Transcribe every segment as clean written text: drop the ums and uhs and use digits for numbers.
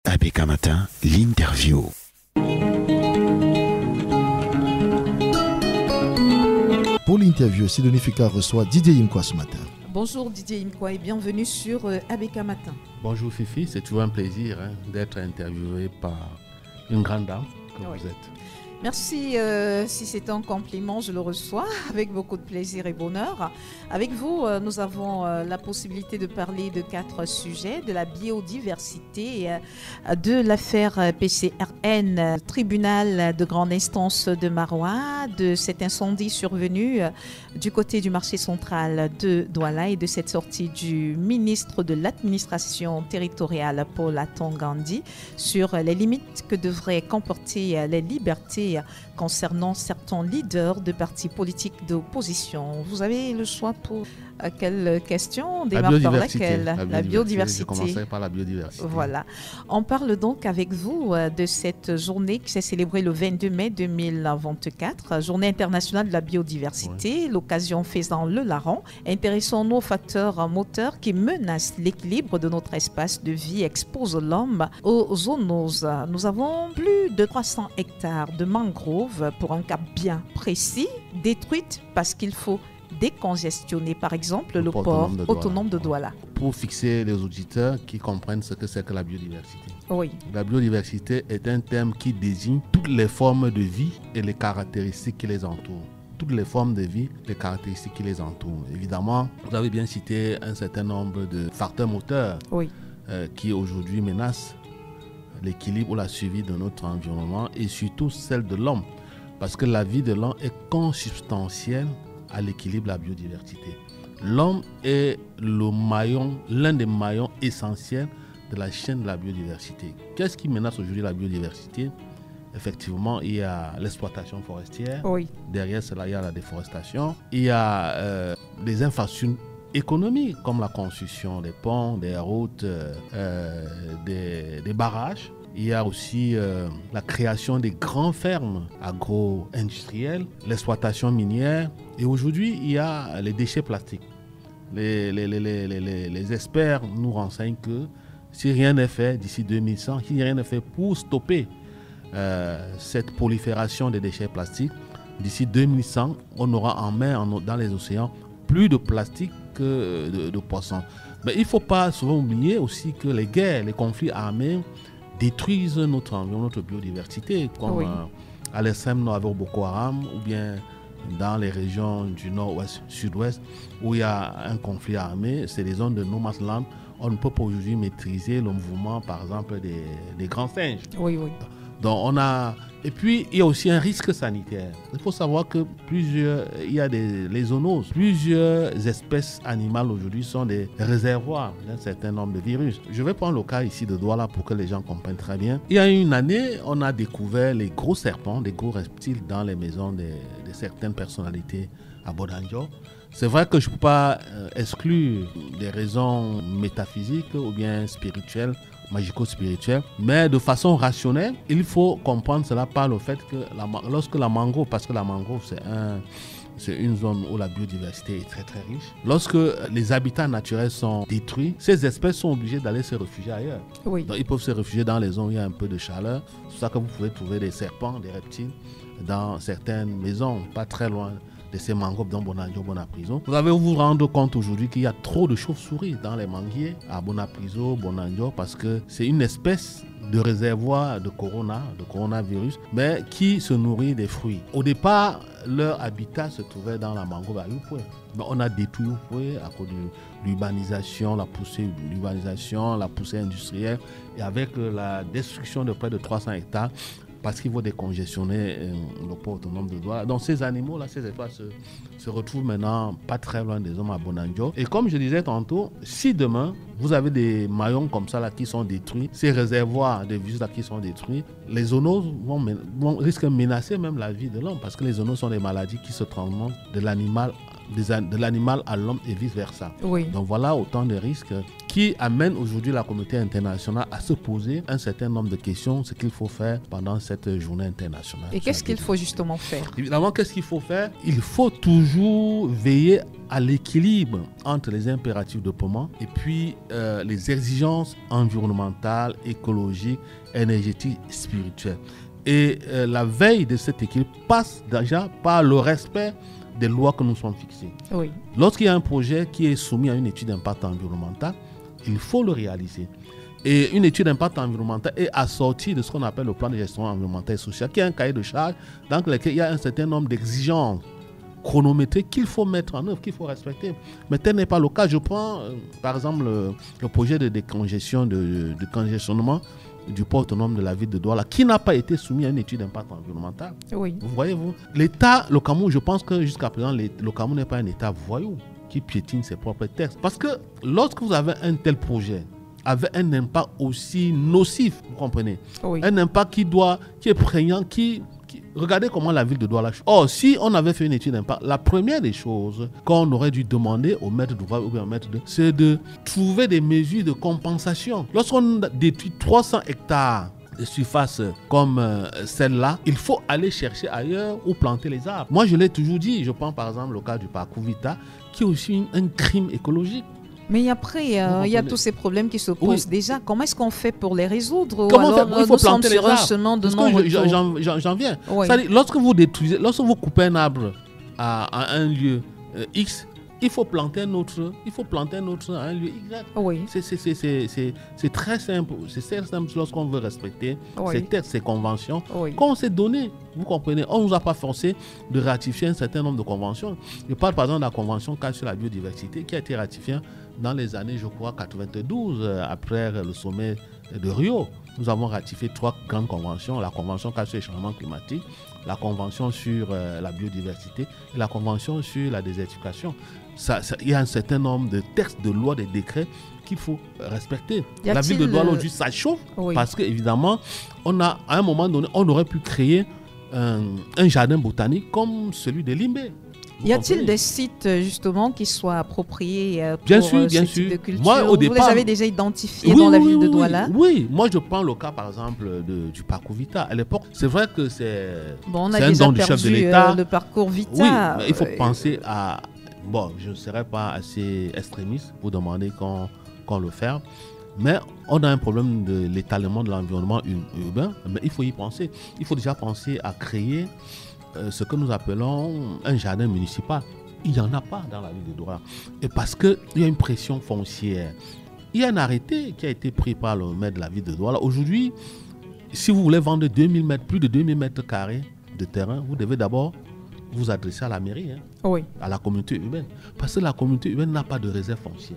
ABK Matin, l'interview. Pour l'interview, Sidonie Fika reçoit Didier Imkwa ce matin. Bonjour Didier Imkwa et bienvenue sur ABK Matin. Bonjour Fifi, c'est toujours un plaisir d'être interviewé par une grande dame comme vous êtes. Merci, si c'est un compliment, je le reçois avec beaucoup de plaisir et bonheur. Avec vous, nous avons la possibilité de parler de 4 sujets, de la biodiversité, de l'affaire PCRN, tribunal de grande instance de Maroua, de cet incendie survenu du côté du marché central de Douala et de cette sortie du ministre de l'administration territoriale Paul Atongandi sur les limites que devraient comporter les libertés concernant certains leaders de partis politiques d'opposition. Vous avez le choix pour quelle question? On démarre par laquelle? La biodiversité. Je commencerai par la biodiversité. Voilà. On parle donc avec vous de cette journée qui s'est célébrée le 22 mai 2024, journée internationale de la biodiversité, l'occasion faisant le larron. Intéressons-nous aux facteurs moteurs qui menacent l'équilibre de notre espace de vie, exposent l'homme aux zoonoses. Nous avons plus de 300 hectares de mangroves pour un cas bien précis, détruites parce qu'il faut décongestionner, par exemple, le port autonome de Douala. Pour fixer les auditeurs qui comprennent ce que c'est que la biodiversité. Oui. La biodiversité est un terme qui désigne toutes les formes de vie et les caractéristiques qui les entourent. Toutes les formes de vie, les caractéristiques qui les entourent. Évidemment, vous avez bien cité un certain nombre de facteurs moteurs qui aujourd'hui menacent l'équilibre ou la survie de notre environnement et surtout celle de l'homme. Parce que la vie de l'homme est consubstantielle à l'équilibre de la biodiversité. L'homme est l'un des maillons essentiels de la chaîne de la biodiversité. Qu'est-ce qui menace aujourd'hui la biodiversité? Effectivement, il y a l'exploitation forestière. Oui. Derrière cela, il y a la déforestation. Il y a des infrastructures économiques comme la construction des ponts, des routes, des barrages. Il y a aussi la création des grandes fermes agro-industrielles, l'exploitation minière. Et aujourd'hui, il y a les déchets plastiques. Les experts nous renseignent que si rien n'est fait d'ici 2100, si rien n'est fait pour stopper cette prolifération des déchets plastiques, d'ici 2100, on aura en mer, dans les océans, plus de plastique que de poissons. Mais il ne faut pas souvent oublier aussi que les guerres, les conflits armés détruisent notre environnement, notre biodiversité, comme à l'extrême nord avec Boko Haram, ou bien dans les régions du nord-ouest, sud-ouest, où il y a un conflit armé. C'est des zones de no man's land. On ne peut pas aujourd'hui maîtriser le mouvement, par exemple, des grands singes. Oui. Donc et puis, il y a aussi un risque sanitaire. Il faut savoir que il y a les zoonoses. Plusieurs espèces animales aujourd'hui sont des réservoirs d'un certain nombre de virus. Je vais prendre le cas ici de Douala pour que les gens comprennent très bien. Il y a une année, on a découvert les gros serpents, des gros reptiles dans les maisons de certaines personnalités à Bonanjo. C'est vrai que je ne peux pas exclure des raisons métaphysiques ou bien spirituelles, magico-spirituelles, mais de façon rationnelle, il faut comprendre cela par le fait que lorsque la mangrove, parce que la mangrove c'est une zone où la biodiversité est très très riche. Lorsque les habitats naturels sont détruits, ces espèces sont obligées d'aller se réfugier ailleurs. Oui. Donc ils peuvent se réfugier dans les zones où il y a un peu de chaleur. C'est pour ça que vous pouvez trouver des serpents, des reptiles dans certaines maisons, pas très loin de ces mangroves dans Bonanjo, Bonapriso. Vous allez vous rendre compte aujourd'hui qu'il y a trop de chauves-souris dans les manguiers à Bonapriso, Bonanjo, parce que c'est une espèce de réservoir de coronavirus, mais qui se nourrit des fruits. Au départ, leur habitat se trouvait dans la mangrove à Yupoué. Mais on a détruit Yupoué à cause de l'urbanisation, la poussée industrielle, et avec la destruction de près de 300 hectares, parce qu'il faut décongestionner le port autonome de Douala. Donc ces animaux-là, ces espaces se retrouvent maintenant pas très loin des hommes à Bonanjo. Et comme je disais tantôt, si demain, vous avez des maillons comme ça là, qui sont détruits, ces réservoirs de virus là qui sont détruits, les zoonoses risquent de menacer même la vie de l'homme, parce que les zoonoses sont des maladies qui se transmettent de l'animal de l'animal à l'homme et vice-versa. Oui. Donc voilà autant de risques qui amènent aujourd'hui la communauté internationale à se poser un certain nombre de questions, ce qu'il faut faire pendant cette journée internationale. Et qu'est-ce qu'il faut justement faire? Évidemment, qu'est-ce qu'il faut faire? Il faut toujours veiller à l'équilibre entre les impératifs de paiement et puis les exigences environnementales, écologiques, énergétiques, spirituelles. Et la veille de cet équilibre passe déjà par le respect des lois que nous sommes fixées. Oui. Lorsqu'il y a un projet qui est soumis à une étude d'impact environnemental, il faut le réaliser. Et une étude d'impact environnemental est assortie de ce qu'on appelle le plan de gestion environnementale et sociale, qui est un cahier de charge dans lequel il y a un certain nombre d'exigences chronométriques qu'il faut mettre en œuvre, qu'il faut respecter. Mais tel n'est pas le cas. Je prends par exemple le projet de décongestion, de congestionnement du port autonome de la ville de Douala, qui n'a pas été soumis à une étude d'impact environnemental. Oui. Vous voyez, l'État, le Cameroun, je pense que jusqu'à présent, le Cameroun n'est pas un État voyou qui piétine ses propres textes. Parce que lorsque vous avez un tel projet, avec un impact aussi nocif, vous comprenez, Oui. un impact qui est prégnant, regardez comment la ville de Douala. Or, si on avait fait une étude d'impact, la première des choses qu'on aurait dû demander au maître d'ouvrage ou bien au maître c'est de trouver des mesures de compensation. Lorsqu'on détruit 300 hectares de surface comme celle-là, il faut aller chercher ailleurs ou planter les arbres. Moi, je l'ai toujours dit, je prends par exemple le cas du parcours Vita, qui est aussi un crime écologique. Mais après, il y a tous ces problèmes qui se posent déjà. Comment est-ce qu'on fait pour les résoudre? Comment alors, il faut planter les arbres. Chemin de non-retour. J'en viens. Oui. C'est-à-dire, lorsque vous coupez un arbre à un lieu X, il faut planter un autre à un lieu Y. Oui. C'est très simple. C'est très simple lorsqu'on veut respecter ces textes, ces conventions qu'on s'est données. Vous comprenez? On ne nous a pas forcé de ratifier un certain nombre de conventions. Je parle par exemple de la convention cadre sur la biodiversité qui a été ratifiée dans les années, je crois, 92, après le sommet de Rio. Nous avons ratifié 3 grandes conventions, la convention cadre sur le changement climatique, la convention sur la biodiversité et la convention sur la désertification. Il y a un certain nombre de textes, de lois, de décrets qu'il faut respecter. La ville de Douala aujourd'hui, ça chauffe parce qu'évidemment, à un moment donné, on aurait pu créer un jardin botanique comme celui de Limbé. Y a-t-il des sites justement qui soient appropriés pour bien sûr. type de culture? Moi, au départ, vous les avez déjà identifiés dans la ville de Douala? Oui, moi je prends le cas par exemple du parcours Vita. À l'époque, c'est vrai que c'est on a un déjà don du chef de l'État. Le parcours Vita. Oui, mais il faut penser à... Bon, je ne serais pas assez extrémiste pour demander qu'on le fasse. Mais on a un problème de l'étalement de l'environnement urbain. Mais il faut y penser. Il faut déjà penser à créer ce que nous appelons un jardin municipal. Il n'y en a pas dans la ville de Douala. Et parce qu'il y a une pression foncière. Il y a un arrêté qui a été pris par le maire de la ville de Douala. Aujourd'hui, si vous voulez vendre plus de 2000 mètres carrés de terrain, vous devez d'abord vous adresser à la mairie, à la communauté urbaine. Parce que la communauté urbaine n'a pas de réserve foncière.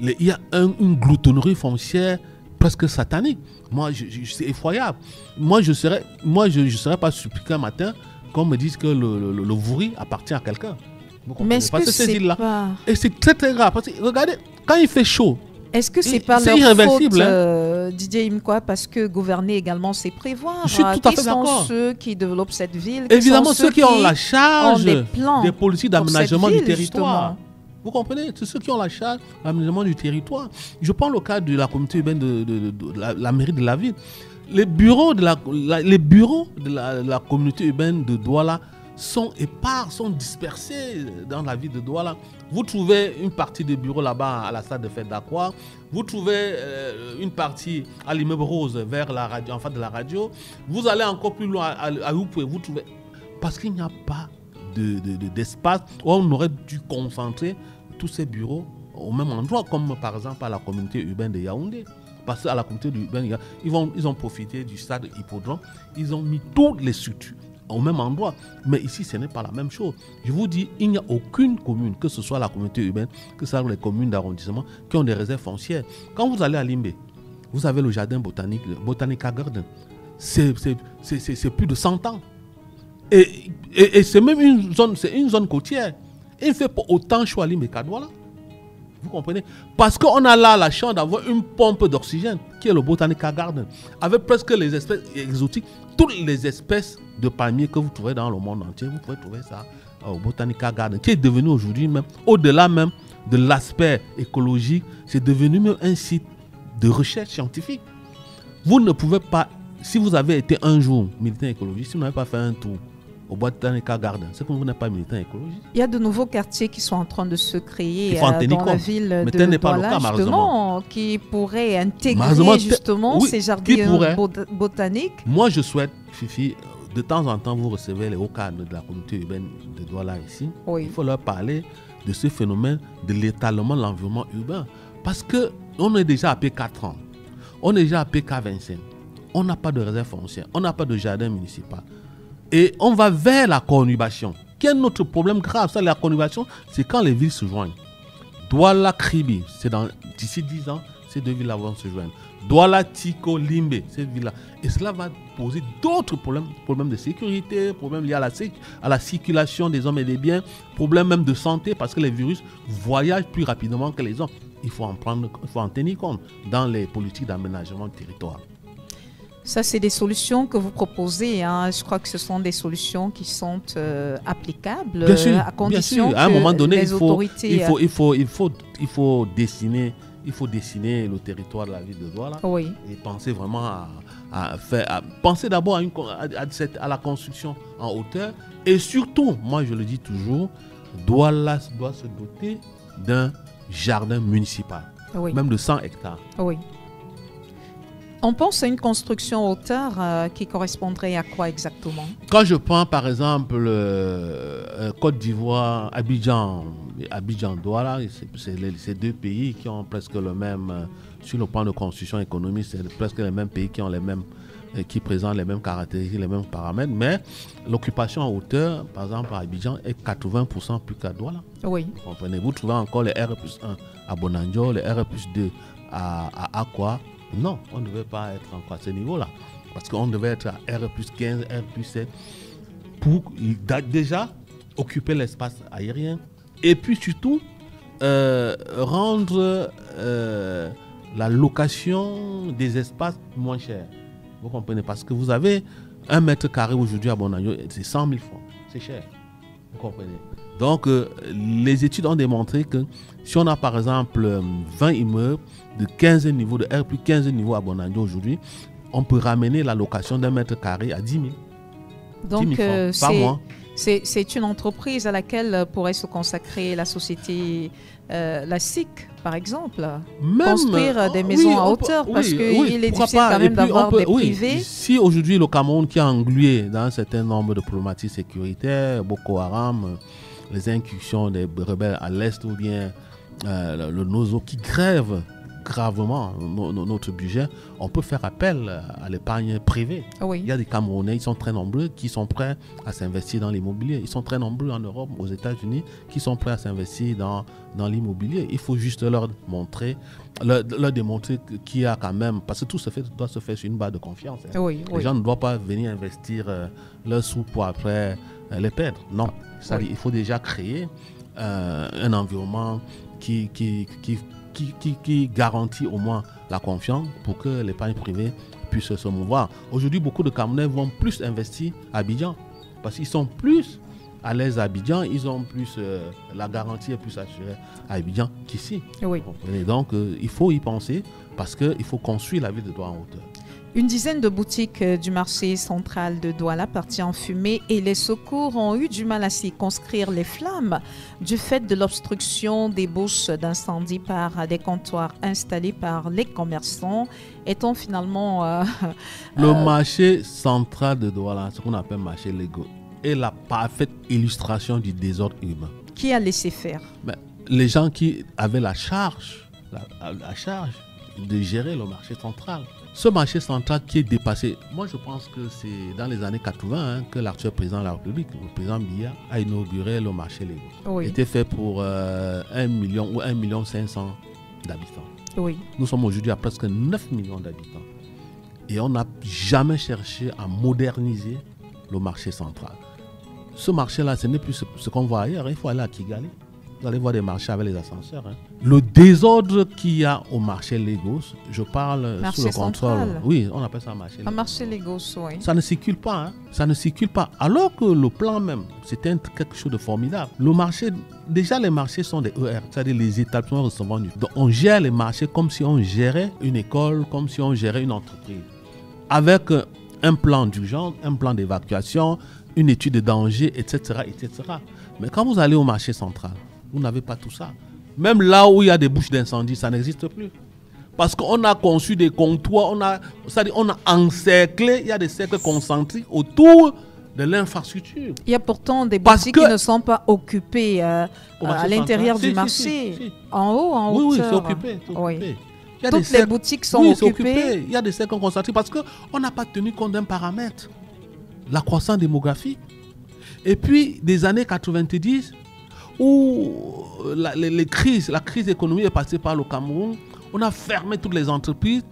Il y a une gloutonnerie foncière presque satanique. Moi, c'est effroyable. Moi, je serais pas surpris qu'un matin qu'on me dise que le Vouri appartient à quelqu'un. Mais est-ce que c'est pas... Et c'est très très grave. Parce que, regardez, quand il fait chaud, est-ce que c'est pas leur faute, Didier Imkwa, parce que gouverner également, c'est prévoir? Je suis tout à fait d'accord. Qui sont ceux qui développent cette ville? Évidemment, ceux qui ont la charge des politiques d'aménagement du territoire. Justement. Vous comprenez? C'est ceux qui ont la charge de l'aménagement du territoire. Je prends le cas de la communauté urbaine de la mairie de la ville. Les bureaux de la communauté urbaine de Douala sont épars, sont dispersés dans la ville de Douala. Vous trouvez une partie des bureaux là-bas à la salle de fête d'Aqua. Vous trouvez une partie à l'immeuble Rose vers la radio, en face de la radio. Vous allez encore plus loin à Oupoué. Vous trouvez... Parce qu'il n'y a pas d'espace où on aurait dû concentrer tous ces bureaux au même endroit, comme par exemple à la communauté urbaine de Yaoundé. Parce qu'à la communauté urbaine, ils ont profité du stade hippodrome, ils ont mis toutes les structures au même endroit. Mais ici, ce n'est pas la même chose. Je vous dis, il n'y a aucune commune, que ce soit la communauté urbaine, que ce soit les communes d'arrondissement, qui ont des réserves foncières. Quand vous allez à Limbé, vous avez le jardin botanique, Botanica Garden. C'est plus de 100 ans. Et c'est même une zone côtière. Il ne fait pas autant chaud à Limbé qu'à Douala. Vous comprenez? Parce qu'on a là la chance d'avoir une pompe d'oxygène qui est le Botanica Garden, avec presque les espèces exotiques, toutes les espèces de palmiers que vous trouvez dans le monde entier, vous pouvez trouver ça au Botanica Garden, qui est devenu aujourd'hui même, au-delà même de l'aspect écologique, c'est devenu même un site de recherche scientifique. Vous ne pouvez pas, si vous avez été un jour militant écologiste, si vous n'avez pas fait un tour au Botanica Garden, c'est que vous n'êtes pas militant écologiste. Il y a de nouveaux quartiers qui sont en train de se créer dans la ville mais de tel n'est pas Douala, le cas, justement, qui pourraient intégrer Malheureusement, justement oui, ces qui jardins pourrait. botaniques. Moi, je souhaite, Fifi, de temps en temps, vous recevez les hauts cadres de la communauté urbaine de Douala ici. Oui. Il faut leur parler de ce phénomène de l'étalement de l'environnement urbain. Parce qu'on est déjà à P4 ans. On est déjà à PK25. On n'a pas de réserve foncière. On n'a pas de jardin municipal. Et on va vers la conurbation. Quel est notre problème grave? Ça, la conurbation, c'est quand les villes se joignent. Douala, Kribi, c'est d'ici 10 ans, ces deux villes vont se joindre. Douala, Tiko, Limbe, ces villes-là. Et cela va poser d'autres problèmes de sécurité, problèmes liés à la circulation des hommes et des biens, problèmes même de santé, parce que les virus voyagent plus rapidement que les hommes. Il faut en tenir compte dans les politiques d'aménagement du territoire. Ça, c'est des solutions que vous proposez. Hein. Je crois que ce sont des solutions qui sont applicables Bien sûr, à condition bien sûr. À un moment donné, les autorités... il faut dessiner le territoire de la ville de Douala. Oui. Et penser vraiment penser d'abord à la construction en hauteur. Et surtout, moi je le dis toujours, Douala doit se doter d'un jardin municipal, Oui. même de 100 hectares. Oui. On pense à une construction en hauteur qui correspondrait à quoi exactement? Quand je prends par exemple Côte d'Ivoire, Abidjan, Douala, c'est deux pays qui ont presque le même, sur le plan de construction économique, c'est presque les mêmes pays qui présentent les mêmes caractéristiques, les mêmes paramètres, mais l'occupation en hauteur, par exemple à Abidjan, est 80% plus qu'à Douala. Oui. Vous comprenez? Vous trouvez encore les R+1 à Bonanjo, les R+2 à Aqua. Non, on ne devait pas être encore à ce niveau-là. Parce qu'on devait être à R+15, R+7 pour déjà occuper l'espace aérien. Et puis surtout, rendre la location des espaces moins chers. Vous comprenez? Parce que vous avez 1 mètre carré aujourd'hui à Bonanjo, c'est 100 000 francs. C'est cher. Vous comprenez? Donc, les études ont démontré que si on a par exemple 20 immeubles de 15 niveaux, de R+15 niveaux à Bonanjo aujourd'hui, on peut ramener la location d'un mètre carré à 10 000. Donc, 10 000 francs par mois. C'est une entreprise à laquelle pourrait se consacrer la société, la SIC, par exemple. Construire des maisons à hauteur, parce qu'il est difficile quand même d'avoir des privés. Si aujourd'hui le Cameroun qui est englué dans un certain nombre de problématiques sécuritaires, Boko Haram, les incursions des rebelles à l'est ou bien le Nozo qui grève gravement notre budget, on peut faire appel à l'épargne privée. Oui. Il y a des Camerounais, ils sont très nombreux, qui sont prêts à s'investir dans l'immobilier. Ils sont très nombreux en Europe, aux États-Unis, qui sont prêts à s'investir dans l'immobilier. Il faut juste leur démontrer qu'il y a quand même, parce que tout doit se faire sur une base de confiance. Hein. Oui, les gens ne doivent pas venir investir leurs sous pour après les perdre. Non, il faut déjà créer un environnement qui garantit au moins la confiance pour que l'épargne privée puisse se mouvoir. Aujourd'hui, beaucoup de Camerounais vont plus investir à Abidjan parce qu'ils sont plus à l'aise à Abidjan, ils ont plus, la garantie est plus assurée à Abidjan qu'ici. Oui. Donc, il faut y penser parce qu'il faut construire la ville de Douala en hauteur. Une dizaine de boutiques du marché central de Douala parties en fumée et les secours ont eu du mal à circonscrire les flammes du fait de l'obstruction des bouches d'incendie par des comptoirs installés par les commerçants, étant finalement... Le marché central de Douala, ce qu'on appelle marché Lego, est la parfaite illustration du désordre humain. Qui a laissé faire? Les gens qui avaient la charge de gérer le marché central. Ce marché central qui est dépassé, moi je pense que c'est dans les années 80 que l'actuel président de la République, le président Biya, a inauguré le marché Lego. Oui. Il était fait pour 1 million ou 1,5 million d'habitants. Oui. Nous sommes aujourd'hui à presque 9 millions d'habitants. Et on n'a jamais cherché à moderniser le marché central. Ce marché-là, ce n'est plus ce qu'on voit ailleurs. Il faut aller à Kigali. Vous allez voir des marchés avec les ascenseurs. Hein. Le désordre qu'il y a au marché Lagos, je parle Marché sous le contrôle. central. Oui, on appelle ça marché Lagos. Un marché Lagos, oui. Ça ne circule pas. Hein. Ça ne circule pas. Alors que le plan même, c'était quelque chose de formidable. Le marché, déjà les marchés sont des ER, c'est-à-dire les établissements recevant du. Donc on gère les marchés comme si on gérait une école, comme si on gérait une entreprise. Avec un plan d'urgence, un plan d'évacuation, une étude de danger, etc., etc. Mais quand vous allez au marché central, vous n'avez pas tout ça. Même là où il y a des bouches d'incendie, ça n'existe plus. Parce qu'on a conçu des comptoirs, c'est-à-dire on a encerclé, il y a des cercles concentriques autour de l'infrastructure. Il y a pourtant des boutiques qui ne sont pas occupées à l'intérieur du marché. Si. En haut, en hauteur. Oui, c'est occupé. Oui. Toutes les boutiques sont occupées. Il y a des cercles concentriques parce qu'on n'a pas tenu compte d'un paramètre, la croissance démographique. Et puis, des années 90, où la crise économique est passée par le Cameroun, on a fermé toutes les entreprises,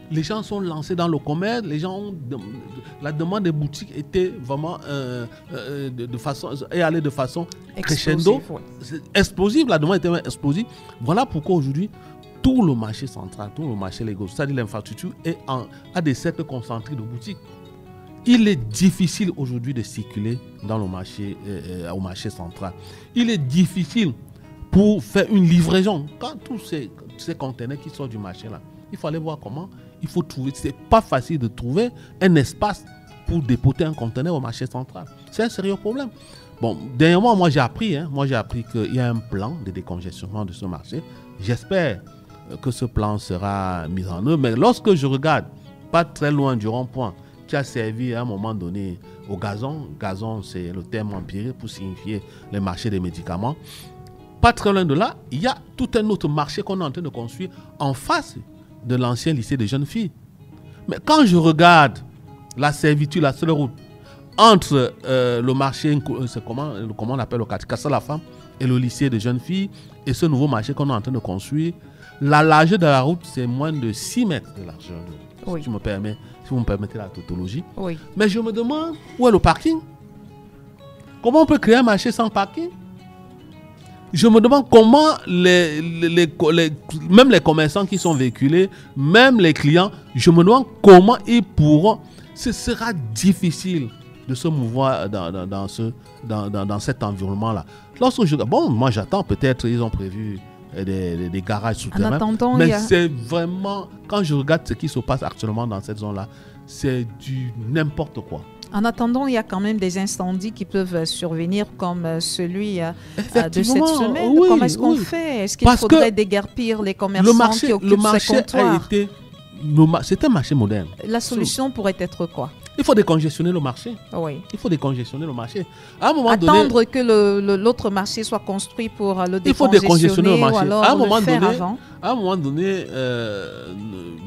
les gens sont lancés dans le commerce, la demande des boutiques était vraiment allée de façon crescendo, explosive, la demande était explosive. Voilà pourquoi aujourd'hui, tout le marché central, tout le marché Lagos, c'est-à-dire l'infrastructure, a des cercles concentriques de boutiques. Il est difficile aujourd'hui de circuler dans le marché, au marché central. Il est difficile pour faire une livraison. Quand tous ces conteneurs qui sortent du marché là, il faut aller voir comment. Il faut trouver. C'est pas facile de trouver un espace pour dépoter un conteneur au marché central. C'est un sérieux problème. Bon, dernièrement, moi j'ai appris qu'il y a un plan de décongestionnement de ce marché. J'espère que ce plan sera mis en œuvre. Mais lorsque je regarde, pas très loin du rond-point, qui a servi à un moment donné au gazon. Gazon, c'est le terme empirique pour signifier le marché des médicaments. Pas très loin de là, il y a tout un autre marché qu'on est en train de construire en face de l'ancien lycée des jeunes filles. Mais quand je regarde la servitude, la seule route entre le marché, c'est comment on appelle le quartier la femme, et le lycée des jeunes filles, et ce nouveau marché qu'on est en train de construire, la largeur de la route, c'est moins de 6 mètres de largeur. Oui. Si vous me permettez la tautologie. Oui. Mais je me demande, où est le parking? Comment on peut créer un marché sans parking? Je me demande comment même les commerçants qui sont véhiculés, même les clients, je me demande comment ils pourront. Ce sera difficile de se mouvoir dans cet environnement-là. Moi j'attends, peut-être ils ont prévu des garages souterrains. Mais c'est vraiment, quand je regarde ce qui se passe actuellement dans cette zone-là, c'est du n'importe quoi. En attendant, il y a quand même des incendies qui peuvent survenir comme celui de cette semaine. Oui, comment est-ce qu'on fait? Est-ce qu'il faudrait déguerpir les commerçants qui occupent ces comptoirs? C'est un marché moderne. La solution pourrait être quoi? Il faut décongestionner le marché. Oui. Il faut décongestionner le marché. À un moment attendre donné, que l'autre marché soit construit pour le décongestionner. Il faut décongestionner le marché. Ou alors à un moment donné,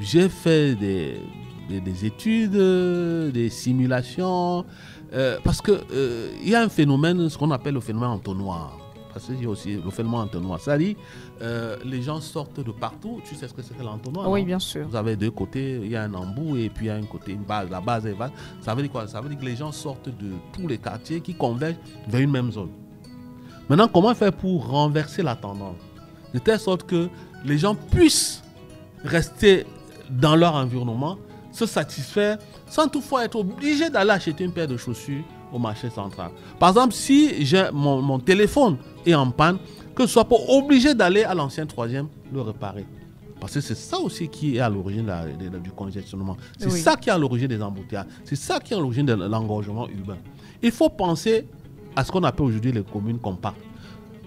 j'ai fait des études, des simulations, parce que il y a un phénomène, ce qu'on appelle le phénomène entonnoir. Parce qu'il y a aussi le phénomène entonnoir. C'est-à-dire, les gens sortent de partout. Tu sais ce que c'est que l'entonnoir? Oui, non? bien sûr. Vous avez deux côtés, il y a un embout et puis il y a un côté, une base. La base est vaste. Ça veut dire quoi? Ça veut dire que les gens sortent de tous les quartiers qui convergent vers une même zone. Maintenant, comment faire pour renverser la tendance? De telle sorte que les gens puissent rester dans leur environnement, se satisfaire, sans toutefois être obligé d'aller acheter une paire de chaussures au marché central. Par exemple, si j'ai mon téléphone est en panne, que ce soit pas obligé d'aller à l'ancien 3e le réparer. Parce que c'est ça aussi qui est à l'origine du congestionnement. C'est ça qui est à l'origine des embouteillages. C'est ça qui est à l'origine de l'engorgement urbain. Il faut penser à ce qu'on appelle aujourd'hui les communes compactes.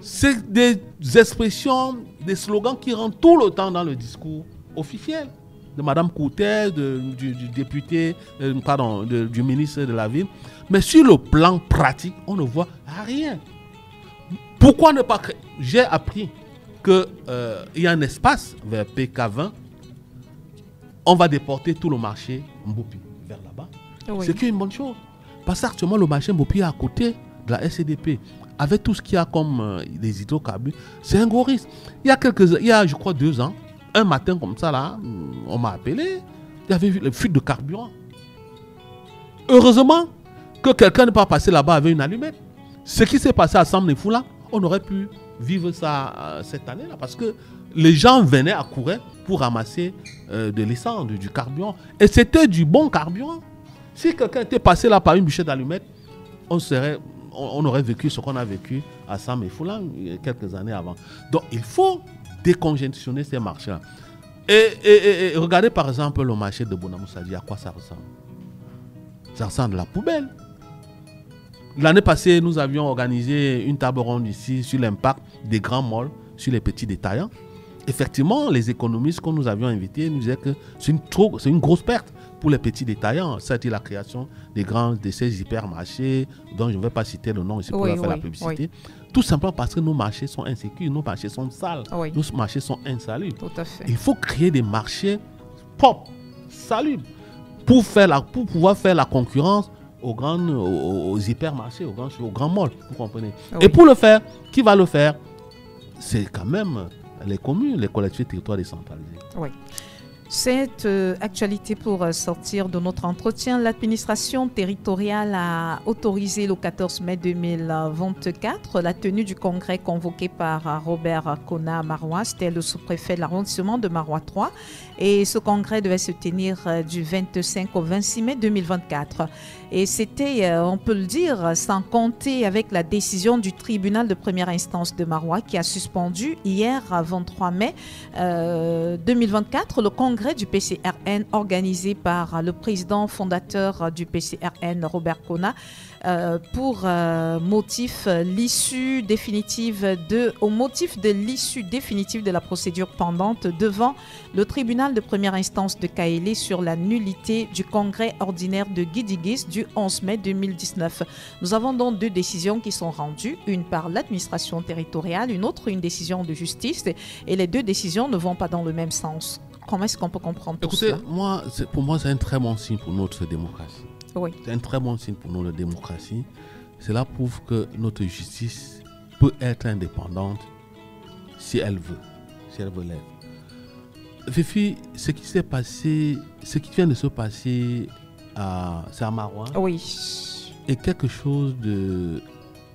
C'est des expressions, des slogans qui rentrent tout le temps dans le discours officiel de Mme Coutet, du député, du ministre de la Ville. Mais sur le plan pratique, on ne voit rien. Pourquoi ne pas créer? J'ai appris qu'il y a un espace vers PK20. On va déporter tout le marché Mbopi vers là-bas. Oui. C'est une bonne chose. Parce qu'actuellement, le marché Mbopi est à côté de la SCDP. Avec tout ce qu'il y a comme des hydrocarbures, c'est un gros risque. Il y a, je crois, 2 ans, un matin comme ça, là, on m'a appelé, il y avait eu les fuites de carburant. Heureusement que quelqu'un n'est pas passé là-bas avec une allumette. Ce qui s'est passé à Sam Nefoula, on aurait pu vivre ça cette année-là, parce que les gens venaient à courir pour ramasser de l'essence, du carburant. Et c'était du bon carburant. Si quelqu'un était passé là par une bûchette d'allumettes, on aurait vécu ce qu'on a vécu à Sam et Foulan quelques années avant. Donc, il faut décongestionner ces marchés-là. Et regardez par exemple le marché de Bonamoussadi, à quoi ça ressemble? Ça ressemble à la poubelle. L'année passée, nous avions organisé une table ronde ici sur l'impact des grands malls sur les petits détaillants. Effectivement, les économistes que nous avions invités nous disaient que c'est une grosse perte pour les petits détaillants. C'est-à-dire la création de ces hypermarchés, dont je ne vais pas citer le nom ici pour faire la publicité. Tout simplement parce que nos marchés sont insécures, nos marchés sont sales, nos marchés sont insalubres. Tout à fait. Il faut créer des marchés propres, salubres, pour pouvoir faire la concurrence aux hypermarchés, aux grands malls, vous comprenez. Et pour le faire, qui va le faire? C'est quand même les communes, les collectivités territoriales décentralisées. Oui. Cette actualité pour sortir de notre entretien, l'administration territoriale a autorisé le 14 mai 2024 la tenue du congrès convoqué par Robert Kona Marois, c'était le sous-préfet de l'arrondissement de Marois 3. Et ce congrès devait se tenir du 25 au 26 mai 2024. Et c'était, on peut le dire, sans compter avec la décision du tribunal de première instance de Marois qui a suspendu hier, 23 mai 2024, le congrès du PCRN organisé par le président fondateur du PCRN, Robert Kona, pour au motif de l'issue définitive de la procédure pendante devant le tribunal de première instance de Kaélé sur la nullité du congrès ordinaire de Guidigis du 11 mai 2019. Nous avons donc deux décisions qui sont rendues, une par l'administration territoriale, une décision de justice, et les deux décisions ne vont pas dans le même sens. Comment est-ce qu'on peut comprendre tout cela? Pour moi, c'est un très bon signe pour notre démocratie. Oui. C'est un très bon signe pour notre démocratie. Cela prouve que notre justice peut être indépendante si elle veut l'être. Fifi, ce qui vient de se passer c'est à Marois. Oui. Est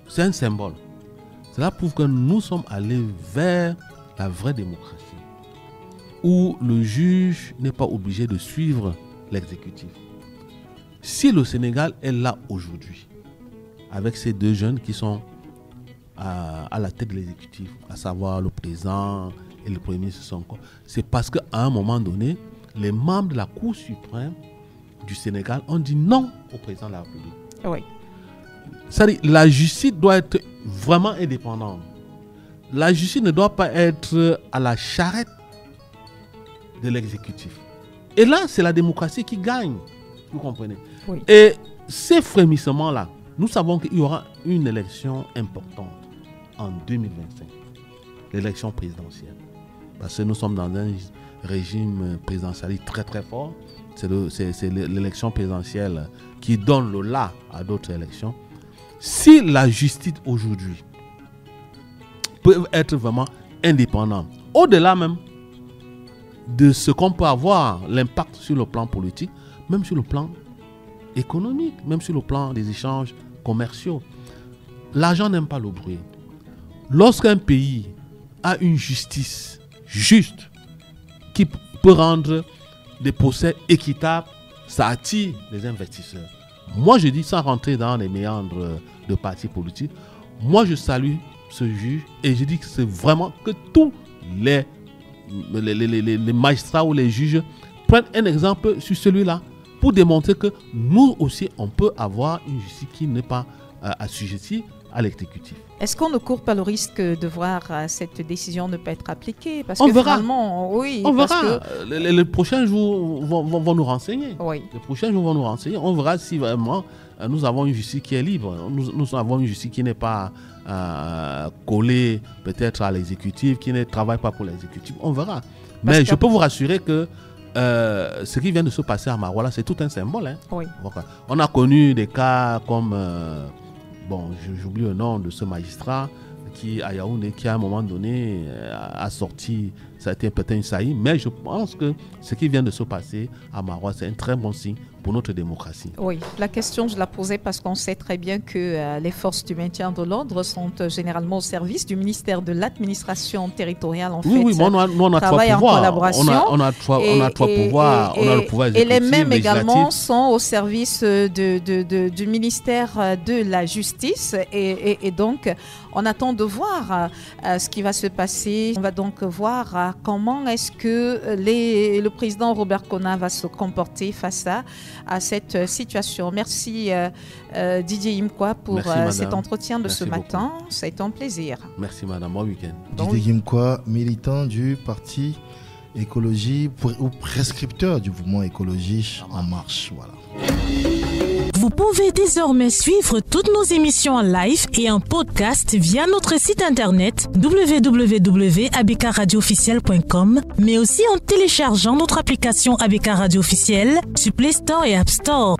c'est un symbole. Cela prouve que nous sommes allés vers la vraie démocratie, où le juge n'est pas obligé de suivre l'exécutif. Si le Sénégal est là aujourd'hui, avec ces deux jeunes qui sont à la tête de l'exécutif, à savoir le président et le premier ministre Sonko, c'est parce qu'à un moment donné, les membres de la Cour suprême du Sénégal ont dit non au président de la République. Oui. C'est-à-dire, la justice doit être vraiment indépendante. La justice ne doit pas être à la charrette de l'exécutif. Et là, c'est la démocratie qui gagne. Vous comprenez? Oui. Et ces frémissements-là, nous savons qu'il y aura une élection importante en 2025. L'élection présidentielle. Parce que nous sommes dans un régime présidentiel très très fort. C'est l'élection présidentielle qui donne le là à d'autres élections. Si la justice aujourd'hui peut être vraiment indépendante, au-delà même de ce qu'on peut avoir, l'impact sur le plan politique, même sur le plan économique, même sur le plan des échanges commerciaux. L'argent n'aime pas le bruit. Lorsqu'un pays a une justice juste qui peut rendre des procès équitables, ça attire les investisseurs. Moi, je dis, sans rentrer dans les méandres de partis politiques, moi, je salue ce juge et je dis que c'est vraiment que tous les magistrats ou les juges prennent un exemple sur celui-là pour démontrer que nous aussi, on peut avoir une justice qui n'est pas assujettie à l'exécutif. Est-ce qu'on ne court pas le risque de voir cette décision ne pas être appliquée? Parce on que verra. Finalement, oui. On parce verra. Que... Les prochains jours vont nous renseigner. Oui. Les prochains jours vont nous renseigner. On verra si vraiment nous avons une justice qui est libre. Nous avons une justice qui n'est pas collée peut-être à l'exécutif, qui ne travaille pas pour l'exécutif. On verra. Mais je peux vous rassurer que ce qui vient de se passer à Marois, c'est tout un symbole. Hein. Oui. On a connu des cas comme... j'oublie le nom de ce magistrat qui, à Yaoundé, qui à un moment donné a sorti, ça a été peut-être une saillie, mais je pense que ce qui vient de se passer à Marois, c'est un très bon signe pour notre démocratie. Oui, la question, je la posais parce qu'on sait très bien que les forces du maintien de l'ordre sont généralement au service du ministère de l'administration territoriale. En fait, oui, mais on a travaillent trois pouvoirs. en collaboration. On a trois pouvoirs. On a le pouvoir exécutif, et les mêmes également législatif. sont au service du ministère de la Justice. Et donc, on attend de voir ce qui va se passer. On va donc voir comment est-ce que le président Robert Kona va se comporter face à cette situation. Merci Didier Yimkwa pour cet entretien de ce matin. Ça a été un plaisir. Merci madame, bon week-end. Didier Yimkwa, militant du parti Écologie ou prescripteur du mouvement Écologie en marche. Voilà. Vous pouvez désormais suivre toutes nos émissions en live et en podcast via notre site internet www.abk-radioofficiel.com, mais aussi en téléchargeant notre application ABK Radio Officiel sur Play Store et App Store.